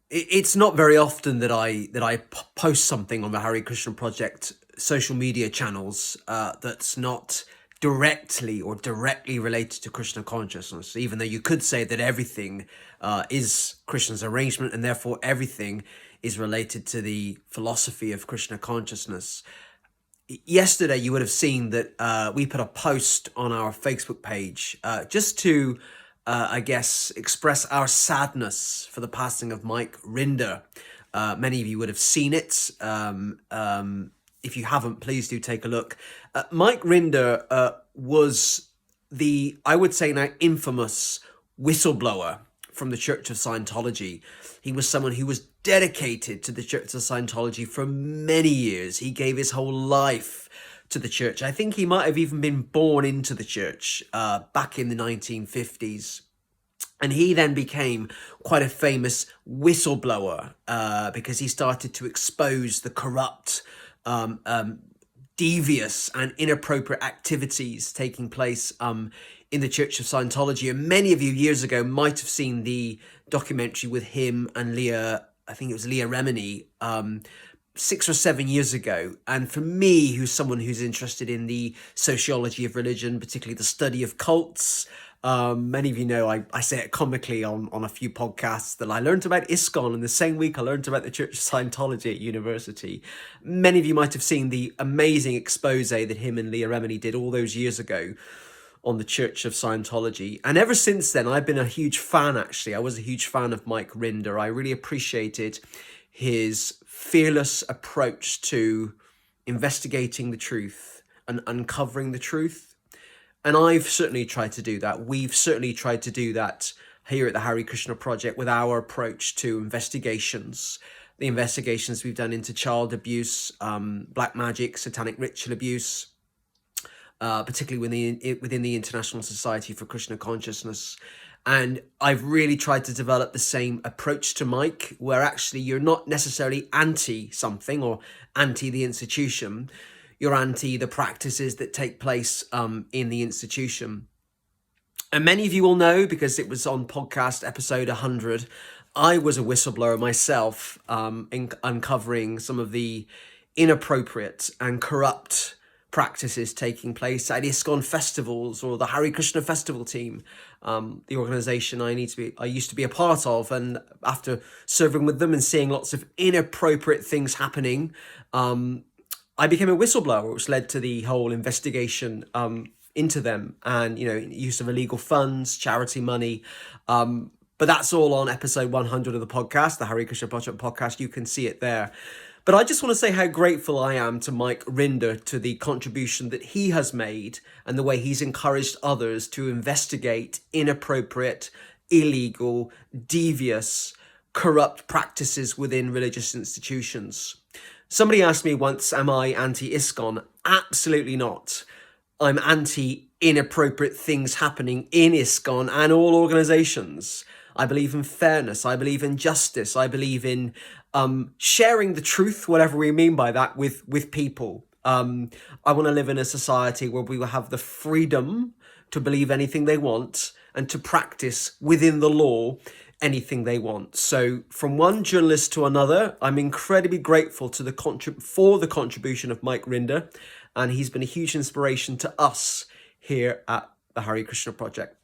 It's not very often that I post something on the Hare Krishna Project social media channels that's not directly related to Krishna consciousness, even though you could say that everything is Krishna's arrangement and therefore everything is related to the philosophy of Krishna consciousness. Yesterday, you would have seen that we put a post on our Facebook page just to, I guess, express our sadness for the passing of Mike Rinder. Many of you would have seen it. If you haven't, please do take a look. Mike Rinder was I would say now, infamous whistleblower from the Church of Scientology. He was someone who was dedicated to the Church of Scientology for many years. He gave his whole life to the church. I think he might have even been born into the church back in the 1950s. And he then became quite a famous whistleblower because he started to expose the corrupt, devious and inappropriate activities taking place in the Church of Scientology. And many of you years ago might have seen the documentary with him and I think it was Leah Remini, 6 or 7 years ago. And for me, who's someone who's interested in the sociology of religion, particularly the study of cults, many of you know I say it comically on a few podcasts that I learned about ISKCON in the same week I learned about the Church of Scientology at university. Many of you might have seen the amazing expose that him and Leah Remini did all those years ago on the Church of Scientology. And ever since then, I've been a huge fan, actually. I was a huge fan of Mike Rinder. I really appreciated his fearless approach to investigating the truth and uncovering the truth. And I've certainly tried to do that. We've certainly tried to do that here at the Hare Krishna Project with our approach to investigations. The investigations we've done into child abuse, black magic, satanic ritual abuse, particularly within the International Society for Krishna Consciousness. And I've really tried to develop the same approach to Mike, where actually you're not necessarily anti something or anti the institution. You're anti the practices that take place in the institution. And many of you will know, because it was on podcast episode 100, I was a whistleblower myself, in uncovering some of the inappropriate and corrupt practices taking place at ISKCON festivals or the Hare Krishna festival team, the organization I used to be a part of. And after serving with them and seeing lots of inappropriate things happening, I became a whistleblower, which led to the whole investigation into them and, use of illegal funds, charity money. But that's all on episode 100 of the podcast, the Hare Krishna Project podcast. You can see it there. But I just want to say how grateful I am to Mike Rinder, to the contribution that he has made and the way he's encouraged others to investigate inappropriate, illegal, devious, corrupt practices within religious institutions. Somebody asked me once, am I anti-ISKCON? Absolutely not. I'm anti-inappropriate things happening in ISKCON and all organizations. I believe in fairness. I believe in justice. I believe in sharing the truth, whatever we mean by that, with people. I want to live in a society where we will have the freedom to believe anything they want and to practice within the law anything they want. So from one journalist to another, I'm incredibly grateful to for the contribution of Mike Rinder, and he's been a huge inspiration to us here at the Hare Krishna Project.